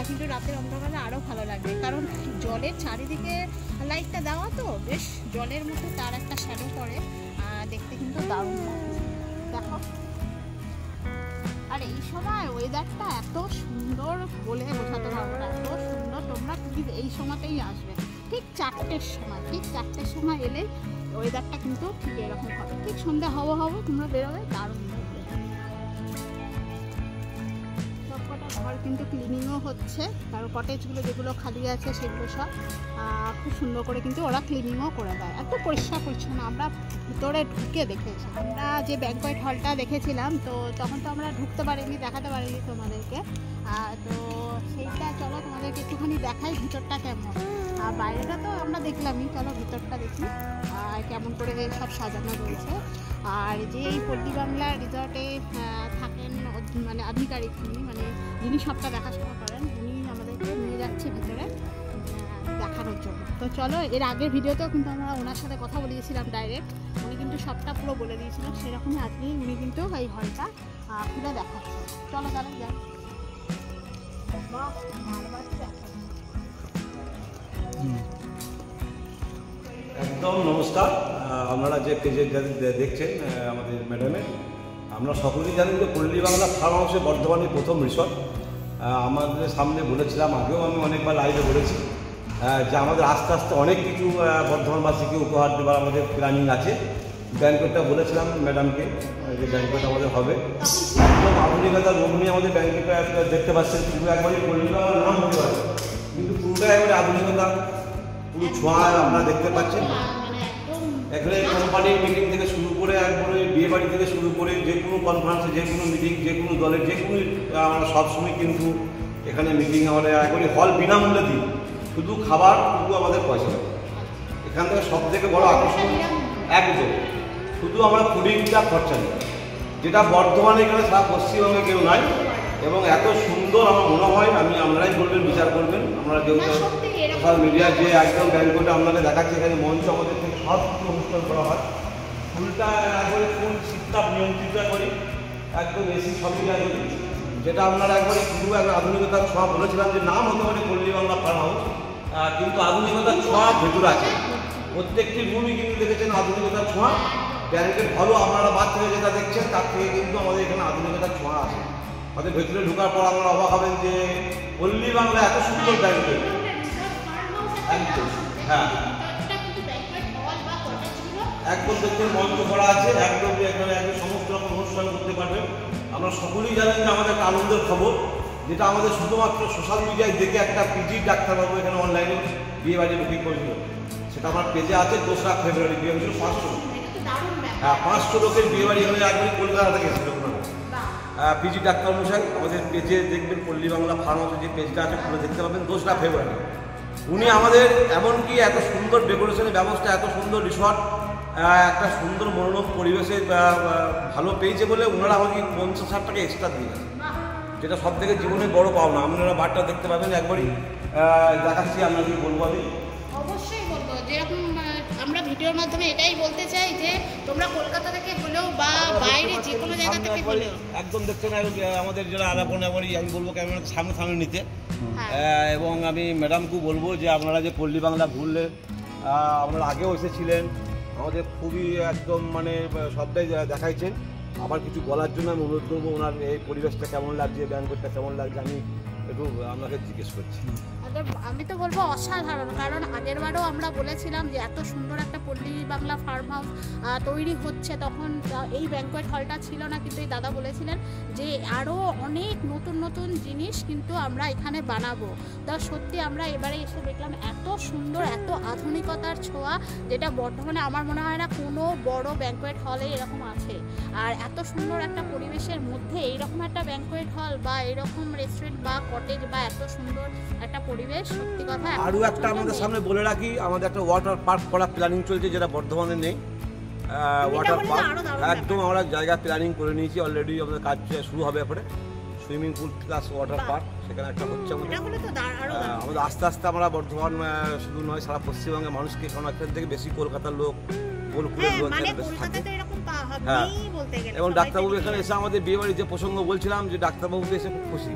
কিন্তু রাতের অন্ধকারে আরও ভালো লাগবে, কারণ জলের চারিদিকে লাইটটা দেওয়া তো, বেশ জলের মধ্যে তার একটা শ্যাডো পড়ে, দেখতে কিন্তু দারুণ লাগবে। দেখো, আর এই সময় ওয়েদারটা এত সুন্দর বলে বোঝাতে পারবো না, এত সুন্দর। তোমরা প্লিজ এই সময়তেই আসবে, ঠিক 4টের সময়, ঠিক 4টের সময় এলে ওয়েদারটা কিন্তু ঠিক এরকম হবে। ঠিক সন্ধ্যা হবো তোমরা বেরোবে, দারুণ লাগবে। সবকটা ঘর কিন্তু ক্লিনিংও হচ্ছে, কারণ কটেজগুলো যেগুলো খালি আছে সেগুলো সব খুব সুন্দর করে কিন্তু ওরা ক্লিনিংও করে দেয়, এত পরিষ্কার পরিচ্ছন্ন। আমরা ভিতরে ঢুকে দেখেছি, আমরা যে ব্যাংকোয়েট হলটা দেখেছিলাম, তো তখন তো আমরা ঢুকতে পারিনি, দেখাতে পারিনি তোমাদেরকে। তো সেইটা চলো তোমাদেরকে একটুখানি দেখাই ভিতরটা কেমন। আর বাইরেটা তো আমরা দেখলামই, চলো ভিতরটা দেখি কেমন করে সব সাজানো রয়েছে। আর যে এই পল্লী বাংলা রিসর্টে থাকেন মানে আধিকারিক, মানে যিনি সবটা দেখাশোনা করেন, উনি আমাদেরকে নিয়ে যাচ্ছে ভিতরে দেখানোর জন্য। তো চলো, এর আগের ভিডিওতেও কিন্তু আমরা ওনার সাথে কথা বলিয়েছিলাম ডাইরেক্ট, উনি কিন্তু সবটা পুরো বলে দিয়েছিলেন, সেরকমই আজকেই উনি কিন্তু এই হলটা খুলে দেখাচ্ছে। চলো তাহলে যাই। একদম নমস্কার। আপনারা যে পেজে দেখছেন আমাদের ম্যাডামের, আমরা সকলেই জানেন যে পল্লী বাংলা ফার্ম হাউসে বর্ধমানের প্রথম রিসর্ট। আমাদের সামনে বলেছিলাম, আগেও আমি অনেকবার লাইভে বলেছি যে আমাদের আস্তে আস্তে অনেক কিছু বর্ধমানবাসীকে উপহার দেওয়ার আমাদের প্ল্যানিং আছে। ব্যাংকটা বলেছিলাম ম্যাডামকে যে ব্যাংকটা আমাদের হবে, একদম আধুনিকতার রূপ নিয়ে আমাদের ব্যাংকটা দেখতে পাচ্ছেন। পুরো একবারই পল্লী বাংলার নাম হতে পারে, কিন্তু পুরোটাই একবারে আধুনিকতা, পুরো ছোঁয়া আপনারা দেখতে পাচ্ছেন। এখানে কোম্পানির মিটিং থেকে শুরু করে করে একবারে বিয়ে বাড়ি থেকে শুরু করে যে কোনো কনফারেন্সে, যে কোনো মিটিং, যে কোনো দলের যে কোনো আমরা সবসময় কিন্তু এখানে মিটিং আমাদের একবারে হল বিনামূল্যে দিই, শুধু খাবার, শুধু আমাদের পয়সা লাগে। এখান থেকে সব থেকে বড় আকর্ষণ একদম শুধু আমরা ফুডিংটা খরচা নিই, যেটা বর্ধমানে এখানে সারা পশ্চিমবঙ্গে কেউ নাই। এবং এত সুন্দর আমার মনে হয়, আপনারাই বলবেন, বিচার করবেন। আমরা যেহেতু সোশ্যাল মিডিয়ায় যে একদম ব্যাংকটা আপনাকে দেখাচ্ছে, এখানে মঞ্চ আমাদের থেকে সব অনুষ্ঠান করা হয়, ফুলটা একবারে ফুল শীততাপ নিয়ন্ত্রিত করি, একদম এসি সুবিধা করি, যেটা আপনারা একবারে পুরো একবার আধুনিকতার ছোঁয়া বলেছিলাম যে নাম হতে পারে পল্লী বাংলা ফার্ম হাউস, কিন্তু আধুনিকতার ছোঁয়া ভেতরে আছে। প্রত্যেকটি রুমই কিন্তু দেখেছেন আধুনিকতার ছোঁয়া। ব্যাংকের ভালো আপনারা বাদ থেকে যেটা দেখছেন তার থেকে কিন্তু আমাদের এখানে আধুনিকতার ছোঁয়া আছে। আমাদের ভেতরে ঢোকার পর আপনারা অবাক হবেন যে পল্লী বাংলা এত সুন্দর ব্যাংকের একদম, হ্যাঁ একদম দেখতে মঞ্চ করা আছে, একদম এখানে একদম সমস্ত রকম অনুষ্ঠান করতে পারবেন। আমরা সকলেই জানেন যে আমাদের একটা আনন্দের খবর, যেটা আমাদের শুধুমাত্র সোশ্যাল মিডিয়ায় দেখে একটা পিজি ডাক্তারবাবু এখানে অনলাইনে বিয়ে বাড়ি বুকিং করেছিল, সেটা আমার পেজে আছে। 2রা ফেব্রুয়ারি বিয়ে হয়েছিল 500 লোক, হ্যাঁ 500 লোকের বিয়ে বাড়ি হলে একবারই কলকাতা থেকে এসেছিল পিজি ডাক্তার মশাই। আমাদের পেজে দেখবেন পল্লী বাংলা ফার্ম হাউসের যে পেজটা আছে খুলে দেখতে পাবেন। 2রা ফেব্রুয়ারি উনি আমাদের এমনকি এত সুন্দর ডেকোরেশনের ব্যবস্থা, এত সুন্দর রিসর্ট, একটা সুন্দর মনোরম পরিবেশে ভালো পেয়েছে বলে ওনারা আমাকে 50,000 টাকা এক্সট্রা দিয়ে গেছে, যেটা সব থেকে জীবনে বড় পাওনা। আপনারা বারটা দেখতে পাবেন, একবারই দেখাচ্ছি। আপনাকে বলবো, আমি অবশ্যই বলবো, যেরকম আমরা ভিডিওর মাধ্যমে এটাই বলতে চাই যে তোমরা কলকাতা থেকে হলেও বা বাইরে যে কোনো জায়গা থেকে হলেও একদম দেখছেন আমাদের যারা আলাপন একবারই আমি বলবো ক্যামেরা সামনে নিতে। এবং আমি ম্যাডামকেও বলবো যে আপনারা যে পল্লী বাংলা ঘুরলে, আপনারা আগেও এসেছিলেন, আমাদের খুবই একদম মানে সবটাই দেখাইছেন। আবার কিছু বলার জন্য আমি অনুরোধ করবো, ওনার এই পরিবেশটা কেমন লাগছে, ব্যাংকটা কেমন লাগছে, আমি একটু আপনাকে জিজ্ঞেস করছি। আমি তো বলবো অসাধারণ, কারণ আগেরবারও আমরা বলেছিলাম যে এত সুন্দর একটা পল্লী বাংলা ফার্ম হাউস তৈরি হচ্ছে, তখন এই ব্যাংকোয়েট হলটা ছিল না, কিন্তু এই দাদা বলেছিলেন যে আরও অনেক নতুন নতুন জিনিস কিন্তু আমরা এখানে বানাবো। তা সত্যি আমরা এবারে এসে দেখলাম এত সুন্দর, এত আধুনিকতার ছোঁয়া, যেটা বর্তমানে আমার মনে হয় না কোনো বড় ব্যাংকোয়েট হলে এরকম আছে। আর এত সুন্দর একটা পরিবেশের মধ্যে এইরকম একটা ব্যাংকোয়েট হল বা এরকম রেস্টুরেন্ট বা কটেজ বা এত সুন্দর একটা পরিবেশ, সত্যি কথা। আরও একটা আমাদের সামনে বলে রাখি, আমাদের একটা ওয়াটার পার্ক করার প্ল্যানিং চলছে, যেটা বর্ধমানে নেই। ওয়াটার পার্ক একদম আমরা জায়গা প্ল্যানিং করে নিয়েছি অলরেডি, আমাদের কাজ শুরু হবে। এরপরে swimming pool plus water park সেখানে একটা হচ্ছে আমাদের। আমাদের আস্তে আস্তে আমরা বর্ধমান শুধু নয়, সারা পশ্চিমবঙ্গের মানুষকে, কারণ এখান থেকে বেশি কলকাতার লোক, বোলপুরের লোক এখানে বেশি থাকে। হ্যাঁ, এবং ডাক্তারবাবু এখানে এসে আমাদের বিয়ে বাড়ির যে প্রসঙ্গ বলছিলাম, যে ডাক্তারবাবু এসে খুব খুশি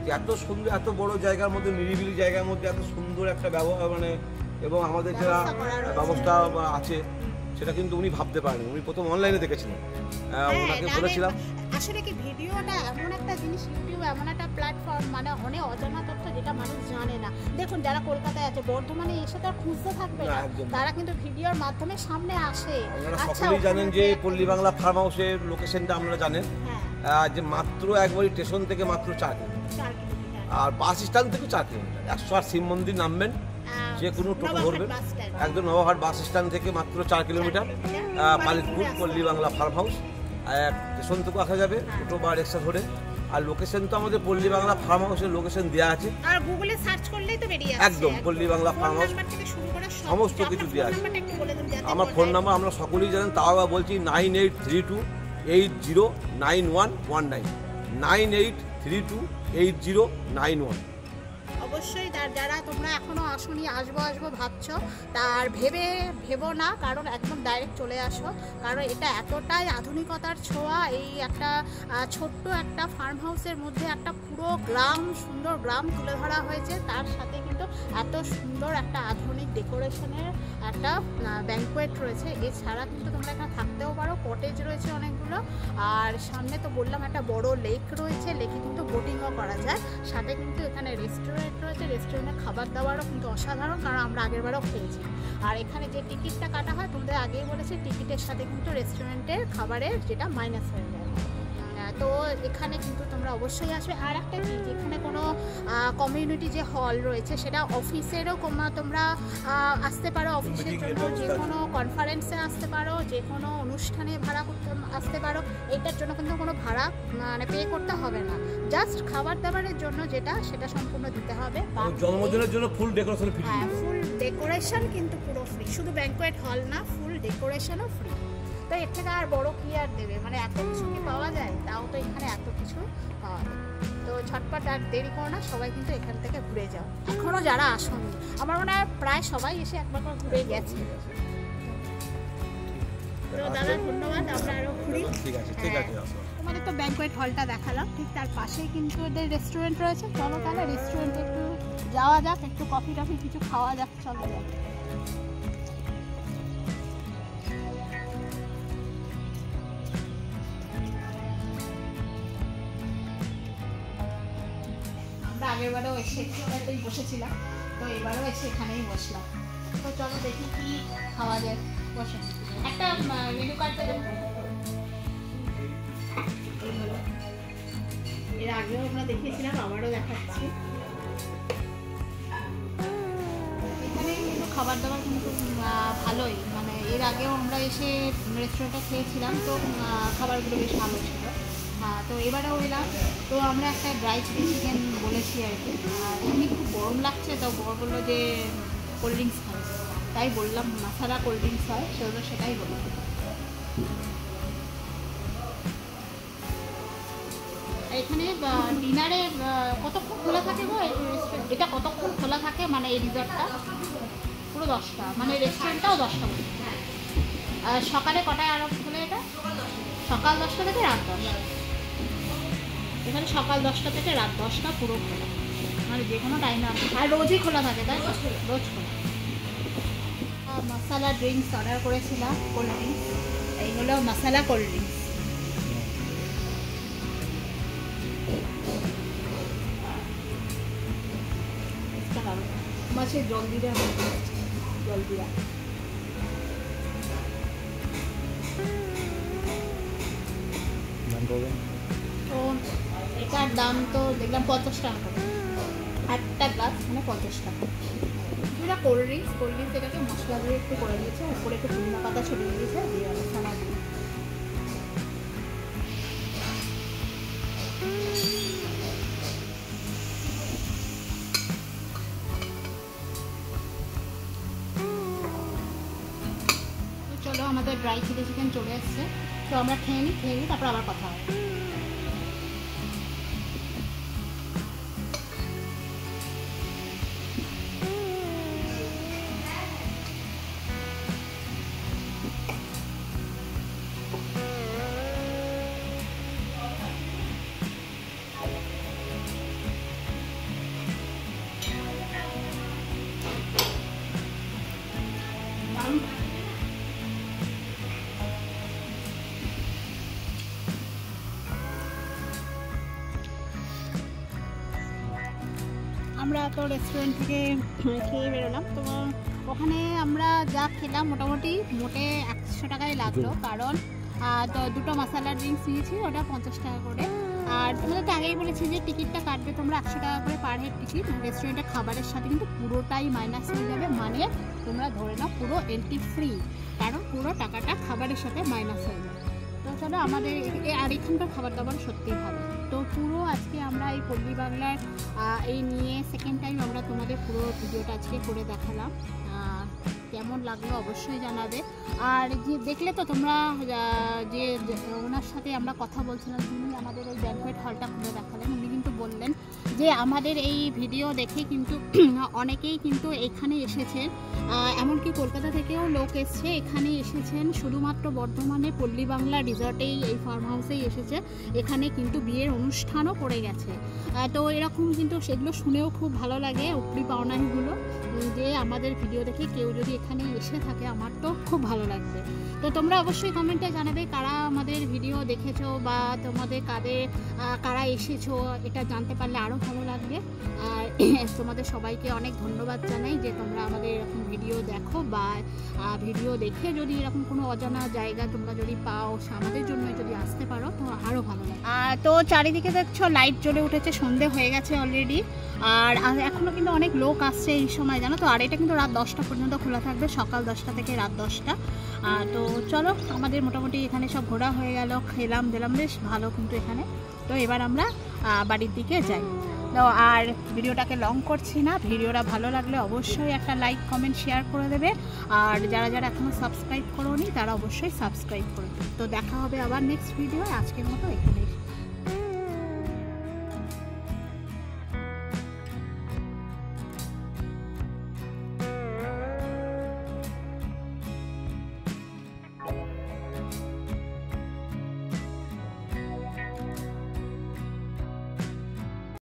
যে এত সুন্দর, এত বড় জায়গার মধ্যে, নিরিবিলি জায়গার মধ্যে এত সুন্দর একটা ব্যবহার মানে, এবং আমাদের যারা ব্যবস্থা আছে সেটা কিন্তু উনি ভাবতে পারেন। উনি প্রথম অনলাইনে দেখেছিলেন, ওনাকে বলেছিলাম। আসলে কি ভিডিওটা এমন একটা জিনিস, ইউটিউব এমন একটা প্ল্যাটফর্ম, মানে অনেক অজানা তথ্য যেটা মানুষ জানে না। দেখুন যারা কলকাতায় আছে, বর্ধমানে এসে তার খুঁজতে থাকবে না, তারা কিন্তু ভিডিওর মাধ্যমে সামনে আসে। আপনারা সকলেই জানেন যে পল্লী বাংলা ফার্ম হাউসের লোকেশনটা আপনারা জানেন, যে মাত্র একবারই স্টেশন থেকে মাত্র 4 কিলোমিটার, আর বাস স্ট্যান্ড থেকে 4 কিলোমিটার। 108 শিব মন্দির নামবেন, যে কোনো টোটো ধরবেন, একদম নবাবহাট বাস স্ট্যান্ড থেকে মাত্র 4 কিলোমিটার, পালিতপুর পল্লী বাংলা ফার্ম হাউস। স্টেশন থেকে আসা যাবে টোটো বা রিক্সা ধরে। আর লোকেশন তো আমাদের পল্লী বাংলা ফার্ম হাউসের লোকেশন দেওয়া আছে, আর গুগলে সার্চ করলেই তো বেরিয়ে আসে একদম পল্লী বাংলা ফার্ম হাউস, সমস্ত কিছু দেওয়া আছে। আমার ফোন নাম্বার আমরা সকলেই জানেন, তাও আবার বলছি 9832809119, 98328091। অবশ্যই যারা তোমরা এখনো আসোনি, আসবো ভাবছো, তার ভেবো না, কারণ একদম ডাইরেক্ট চলে আসো, কারণ এটা এতটাই আধুনিকতার ছোঁয়া। এই একটা ছোট্ট একটা ফার্ম হাউসের মধ্যে একটা পুরো গ্রাম, সুন্দর গ্রাম তুলে ধরা হয়েছে, তার সাথে কিন্তু এত সুন্দর একটা আধুনিক ডেকোরেশনের একটা ব্যাংকোয়েট রয়েছে। এছাড়া কিন্তু তোমরা এখানে থাকতেও পারো, কটেজ রয়েছে অনেকগুলো, আর সামনে তো বললাম একটা বড় লেক রয়েছে, লেকে কিন্তু বোটিংও করা যায়। সাথে কিন্তু এখানে রেস্টুরেন্ট রয়েছে, রেস্টুরেন্টের খাবার দাবারও কিন্তু অসাধারণ, কারণ আমরা আগেরবারও খেয়েছি। আর এখানে যে টিকিটটা কাটা হয়, তোমাদের আগেই বলেছি, টিকিটের সাথে কিন্তু রেস্টুরেন্টের খাবারের যেটা মাইনাস হয়ে যায়। তো এখানে কিন্তু তোমরা অবশ্যই আসবে। আর একটা কি, যেখানে কোনো কমিউনিটি যে হল রয়েছে সেটা অফিসেরও তোমরা আসতে পারো, অফিসের জন্য যে কোনো কনফারেন্সে আসতে পারো, যে কোনো অনুষ্ঠানে ভাড়া করতে আসতে পারো। এটার জন্য কিন্তু কোনো ভাড়া মানে পে করতে হবে না, জাস্ট খাবার দাবারের জন্য যেটা সেটা সম্পূর্ণ দিতে হবে। জন্মদিনের জন্য ফুল ডেকোরেশন ফ্রি। হ্যাঁ, ফুল ডেকোরেশন কিন্তু পুরো ফ্রি, শুধু ব্যাঙ্কোয়েট হল না, ফুল ডেকোরেশনও ফ্রি। তো এর থেকে আর বড় কি আর দেবে, মানে এত কিছু কি পাওয়া যায়, তাও তো এখানে এত কিছু পাওয়া যায়। তো ঝটপট আর দেরি করো না, সবাই কিন্তু এখান থেকে ঘুরে যাও। এখনও যারা আসেনি, আমার মনে হয় প্রায় সবাই এসে একবার করে ঘুরে গেছে। তো দাদা ধন্যবাদ, আমরা আরও ঘুরি। ঠিক আছে, ঠিক আছে। তোমাদের তো ব্যাঙ্কোয়েট হলটা দেখালাম, ঠিক তার পাশেই কিন্তু ওদের রেস্টুরেন্ট রয়েছে। চলো তাহলে রেস্টুরেন্টে একটু যাওয়া যাক, একটু কফি টফি কিছু খাওয়া যাক, চলো যাক। আমরা আগেরবারও এসে এখানেই বসেছিলাম, তো এবারও এসে এখানেই বসলাম। তো চলো দেখি কি খাওয়া যায়, বসে একটা মেনু কার্ডটা দেখো। এর আগেও আমরা দেখিয়েছিলাম, আবারও দেখাচ্ছি। এখানে কিন্তু খাবার দাবার কিন্তু ভালোই, মানে এর আগেও আমরা এসে রেস্টুরেন্টে খেয়েছিলাম, তো খাবারগুলো বেশ ভালো ছিল। তো এবারেও এলাম, তো আমরা একটা ড্রাই চিকেন বলেছি আর কি। এমনি খুব গরম লাগছে, তো বড় বললো যে কোল্ড ড্রিঙ্কস খাবে, তাই বললাম মাসালা কোল্ড ড্রিঙ্কস হয়, সেটাই বললাম। এখানে ডিনারে কতক্ষণ খোলা থাকে গো? এটা কতক্ষণ খোলা থাকে, মানে এই রিসর্টটা? পুরো 10টা, মানে রেস্টুরেন্টটাও 10টা পর্যন্ত। সকালে কটায় আরম্ভ হলে এটা? সকাল 10টা থেকে রাত 10টা। এখানে সকাল 10টা থেকে রাত 10টা পুরো খোলা, মানে যে কোনো টাইমে আসে। আর রোজই খোলা থাকে, তাই তো? রোজ খোলা। মশালা ড্রিঙ্কস অর্ডার করেছিলাম, কোল্ড ড্রিঙ্কস। এই হলো মশালা কোল্ড ড্রিঙ্কস। মাছের জলদিরা, জলদিরা তো এটার দাম তো দেখলাম 50 টাকা করে, একটা গ্লাস মানে 50 টাকা। এটা কোল্ড ড্রিঙ্কস এটাকে মশলা দিয়ে একটু করে দিয়েছে, উপরে একটু পুদিনা পাতা ছড়িয়ে দিয়েছে, দিয়ে ছানা দিয়ে। চলো, আমাদের ড্রাই চিকেন চলে এসছে, তো আমরা খেয়ে নিই, তারপর আবার কথা হবে। আমরা তো রেস্টুরেন্ট থেকে খেয়ে বেরোলাম, তো ওখানে আমরা যা খেলাম মোটামুটি মোটে 100 টাকাই লাগলো, কারণ তো দুটো মশালা ড্রিঙ্কস নিয়েছি, ওটা 50 টাকা করে। আর তোমাদের তো আগেই বলেছি যে টিকিটটা কাটবে তোমরা 100 টাকা করে পার হেড টিকিট। রেস্টুরেন্টের খাবারের সাথে কিন্তু পুরোটাই মাইনাস হয়ে যাবে, মানে তোমরা ধরে নাও পুরো এন্ট্রি ফ্রি, কারণ পুরো টাকাটা খাবারের সাথে মাইনাস হয়ে যাবে। তো চলো, আমাদের আর এখানকার খাবার দাবার সত্যিই ভালো। তো পুরো আজকে আমরা এই পল্লী বাংলার এই নিয়ে সেকেন্ড টাইম আমরা তোমাদের পুরো ভিডিওটা আজকে করে দেখালাম। কেমন লাগলো অবশ্যই জানাবে। আর যে দেখলে তো তোমরা যে ওনার সাথে আমরা কথা বলছিলাম, তিনি আমাদের এই ব্যাঙ্কোয়েট হলটা খুলে দেখালেন। উনি কিন্তু বললেন যে আমাদের এই ভিডিও দেখে কিন্তু অনেকেই কিন্তু এখানে এসেছেন, এমনকি কলকাতা থেকেও লোক এসছে, এখানে এসেছেন শুধুমাত্র বর্ধমানে পল্লী বাংলা রিসর্টেই, এই ফার্ম হাউসেই এসেছে, এখানে কিন্তু বিয়ের অনুষ্ঠানও করে গেছে। তো এরকম কিন্তু সেগুলো শুনেও খুব ভালো লাগে, উপরি পাওনাগুলো, যে আমাদের ভিডিও দেখে কেউ যদি এখানে এসে থাকে, আমার তো খুব ভালো লাগবে। তো তোমরা অবশ্যই কমেন্টে জানাবে কারা আমাদের ভিডিও দেখেছো বা তোমাদের কারা এসেছো, এটা জানতে পারলে আরও ভালো লাগবে। আর তোমাদের সবাইকে অনেক ধন্যবাদ জানাই যে তোমরা আমাদের এরকম ভিডিও দেখো, বা ভিডিও দেখে যদি এরকম কোনো অজানা জায়গা তোমরা যদি পাও, আমাদের জন্য যদি আসতে পারো তো আরও ভালো লাগে। তো চারিদিকে দেখছো লাইট জ্বলে উঠেছে, সন্ধে হয়ে গেছে অলরেডি, আর এখনও কিন্তু অনেক লোক আসছে এই সময়, জানো তো। আর এটা কিন্তু রাত 10টা পর্যন্ত খোলা থাকবে, সকাল 10টা থেকে রাত 10টা। তো চলো, আমাদের মোটামুটি এখানে সব ঘোরা হয়ে গেল, খেলাম দিলাম, বেশ ভালো কিন্তু এখানে। তো এবার আমরা বাড়ির দিকে যাই। তো আর ভিডিওটাকে লং করছি না, ভিডিওটা ভালো লাগলে অবশ্যই একটা লাইক কমেন্ট শেয়ার করে দেবে, আর যারা যারা এখনও সাবস্ক্রাইব করোনি তারা অবশ্যই সাবস্ক্রাইব করে দেবে। তো দেখা হবে আবার নেক্সট ভিডিও, আজকের মতো এখানে।